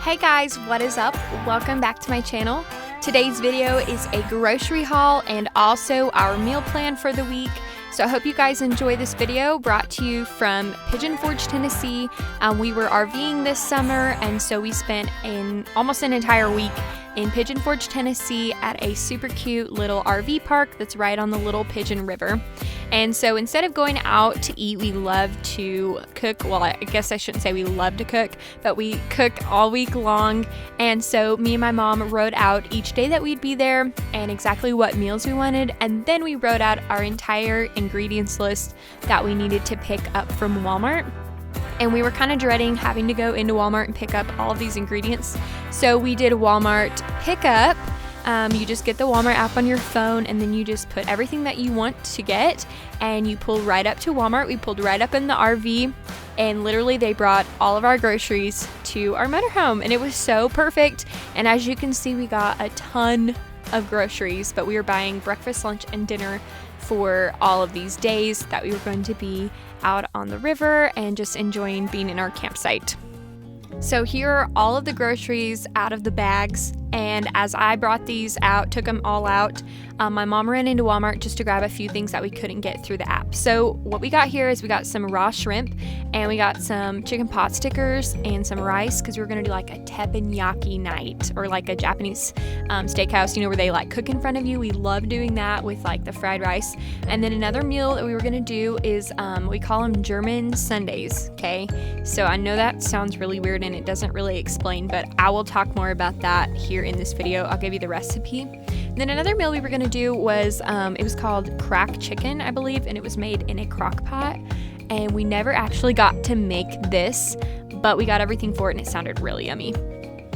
Hey guys, what is up? Welcome back to my channel. Today's video is a grocery haul and also our meal plan for the week. So I hope you guys enjoy this video, brought to you from Pigeon Forge, Tennessee. We were RVing this summer, and so we spent almost an entire week in Pigeon Forge, Tennessee at a super cute little RV park that's right on the Little Pigeon River. And so instead of going out to eat, we love to cook. Well, I guess I shouldn't say we love to cook, but we cook all week long. And so me and my mom wrote out each day that we'd be there and exactly what meals we wanted. And then we wrote out our entire ingredients list that we needed to pick up from Walmart. And we were kind of dreading having to go into Walmart and pick up all of these ingredients. So we did Walmart pickup. You just get the Walmart app on your phone, and then you just put everything that you want to get, and you pull right up to Walmart. We pulled right up in the RV, and literally they brought all of our groceries to our motorhome, and it was so perfect. And as you can see, we got a ton of groceries, but we were buying breakfast, lunch, and dinner for all of these days that we were going to be out on the river and just enjoying being in our campsite. So here are all of the groceries out of the bags, and as I brought these out, took them all out, my mom ran into Walmart just to grab a few things that we couldn't get through the app. So what we got here is we got some raw shrimp, and we got some chicken pot stickers and some rice, because we were going to do like a teppanyaki night, or like a Japanese steakhouse, you know, where they like cook in front of you. We love doing that with like the fried rice. And then another meal that we were going to do is we call them German Sundaes, okay? So I know that sounds really weird and it doesn't really explain, but I will talk more about that here in this video. I'll give you the recipe. And then another meal we were going to do was it was called crack chicken, I believe, and it was made in a crock pot. And we never actually got to make this, but we got everything for it and it sounded really yummy.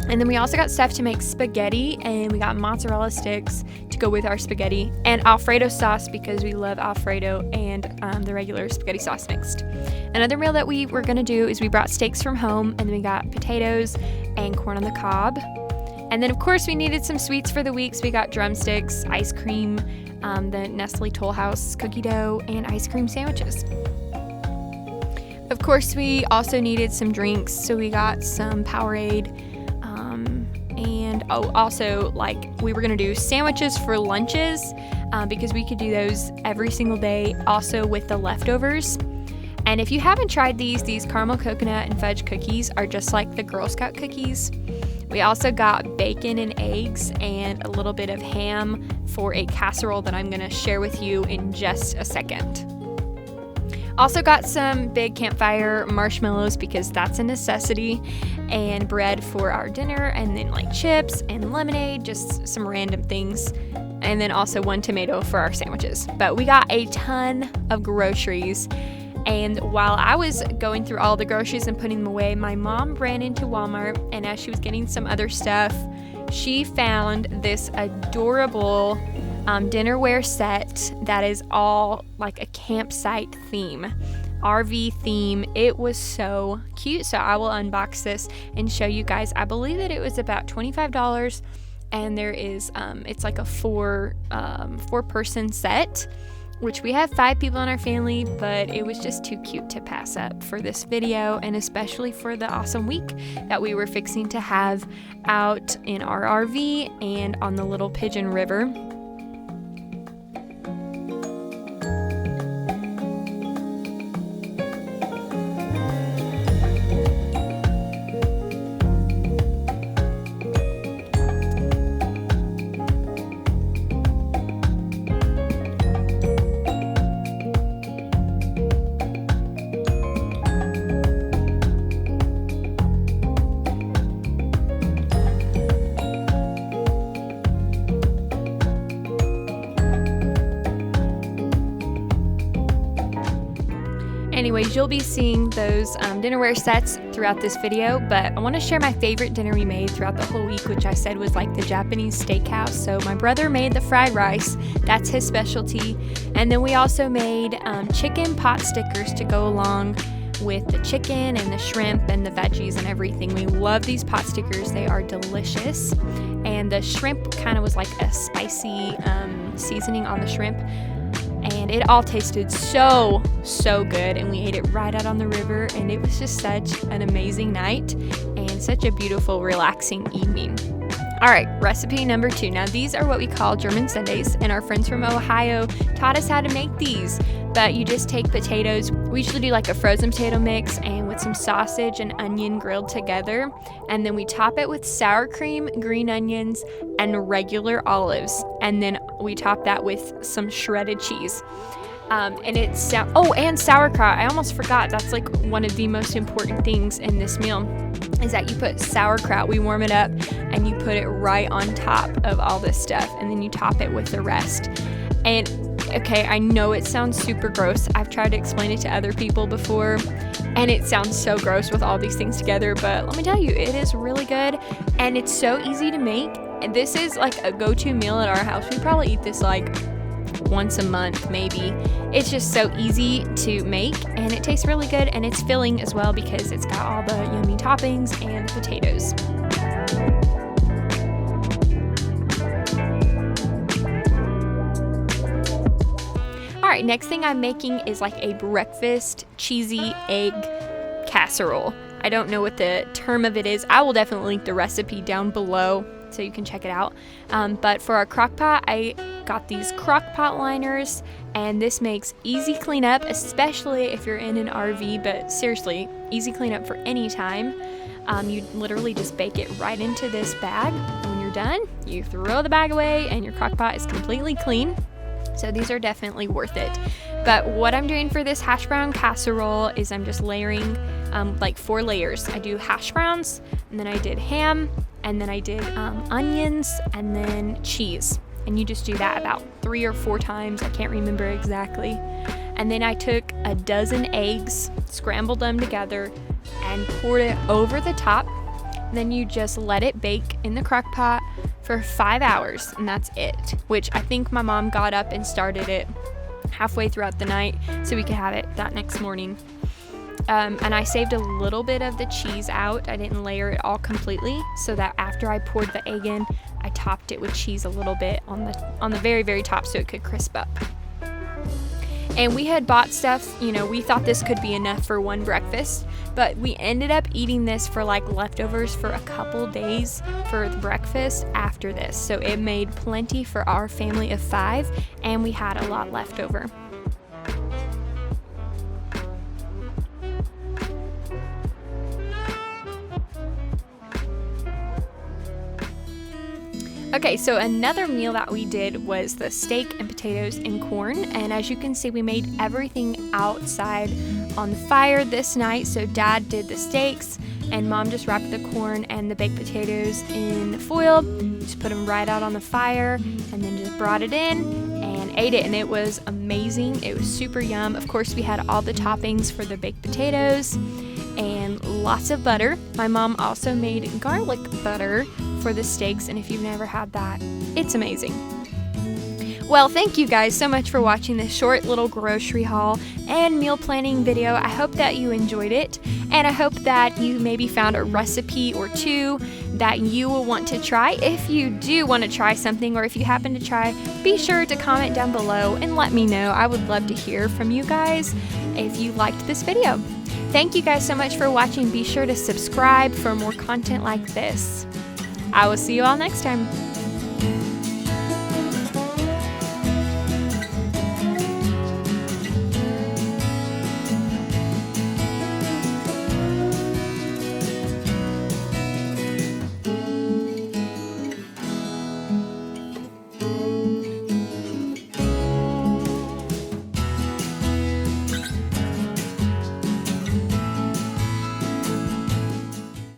And then we also got stuff to make spaghetti, and we got mozzarella sticks to go with our spaghetti, and Alfredo sauce because we love Alfredo and the regular spaghetti sauce mixed. Another meal that we were going to do is we brought steaks from home, and then we got potatoes and corn on the cob. And then of course we needed some sweets for the week, so we got drumsticks, ice cream, the Nestle Toll House cookie dough, and ice cream sandwiches. Of course we also needed some drinks, so we got some Powerade, and also like we were gonna do sandwiches for lunches because we could do those every single day, also with the leftovers. And if you haven't tried these caramel coconut and fudge cookies are just like the Girl Scout cookies. We also got bacon and eggs and a little bit of ham for a casserole that I'm gonna share with you in just a second. Also got some big campfire marshmallows because that's a necessity, and bread for our dinner, and then like chips and lemonade, just some random things, and then also one tomato for our sandwiches. But we got a ton of groceries, and while I was going through all the groceries and putting them away, my mom ran into Walmart, and as she was getting some other stuff, she found this adorable dinnerware set that is all like a campsite theme, RV theme. It was so cute, so I will unbox this and show you guys. I believe that it was about $25, and there is it's like a four person set, which we have 5 people in our family, but it was just too cute to pass up for this video, and especially for the awesome week that we were fixing to have out in our RV and on the Little Pigeon River. Anyways, you'll be seeing those dinnerware sets throughout this video, but I want to share my favorite dinner we made throughout the whole week, which I said was like the Japanese steakhouse. So my brother made the fried rice, that's his specialty, and then we also made chicken pot stickers to go along with the chicken and the shrimp and the veggies and everything. We love these pot stickers, they are delicious, and the shrimp kind of was like a spicy seasoning on the shrimp. And it all tasted so good, and we ate it right out on the river, and it was just such an amazing night. And and such a beautiful, relaxing evening. All right, recipe number 2. Now these are what we call German Sundaes, and our friends from Ohio taught us how to make these. But you just take potatoes. We usually do like a frozen potato mix and with some sausage and onion grilled together. And then we top it with sour cream, green onions, and regular olives. And then we top that with some shredded cheese. And it's, and sauerkraut. I almost forgot. That's like one of the most important things in this meal is that you put sauerkraut. We warm it up and you put it right on top of all this stuff. And then you top it with the rest. And okay, I know it sounds super gross. I've tried to explain it to other people before, and it sounds so gross with all these things together, but let me tell you, it is really good, and it's so easy to make. And this is like a go-to meal at our house. We probably eat this like once a month, maybe. It's just so easy to make, and it tastes really good, and it's filling as well because it's got all the yummy toppings and potatoes. All right, next thing I'm making is like a breakfast cheesy egg casserole. I don't know what the term of it is. I will definitely link the recipe down below so you can check it out. But for our crock pot, I got these Crockpot Liners, and this makes easy cleanup, especially if you're in an RV, but seriously, easy cleanup for any time. You literally just bake it right into this bag. When you're done, you throw the bag away and your crock pot is completely clean. So these are definitely worth it. But what I'm doing for this hash brown casserole is I'm just layering like 4 layers. I do hash browns, and then I did ham, and then I did onions, and then cheese. And you just do that about 3 or 4 times. I can't remember exactly. And then I took a dozen eggs, scrambled them together, and poured it over the top. Then you just let it bake in the crock pot for 5 hours, and that's it. Which I think my mom got up and started it halfway throughout the night so we could have it that next morning. And I saved a little bit of the cheese out. I didn't layer it all completely, so that after I poured the egg in, I topped it with cheese a little bit on the very, very top so it could crisp up. And we had bought stuff, we thought this could be enough for one breakfast, but we ended up eating this for like leftovers for a couple days for the breakfast after this. So it made plenty for our family of 5, and we had a lot left over. Okay, so another meal that we did was the steak and potatoes and corn, and as you can see, we made everything outside on the fire this night. So Dad did the steaks, and Mom just wrapped the corn and the baked potatoes in foil, just put them right out on the fire, and then just brought it in and ate it, and it was amazing. It was super yum. Of course, we had all the toppings for the baked potatoes and lots of butter. My mom also made garlic butter for the steaks, and if you've never had that, it's amazing. Well, thank you guys so much for watching this short little grocery haul and meal planning video. I hope that you enjoyed it, and I hope that you maybe found a recipe or 2 that you will want to try. If you do want to try something, or if you happen to try, be sure to comment down below and let me know. I would love to hear from you guys if you liked this video. Thank you guys so much for watching. Be sure to subscribe for more content like this. I will see you all next time.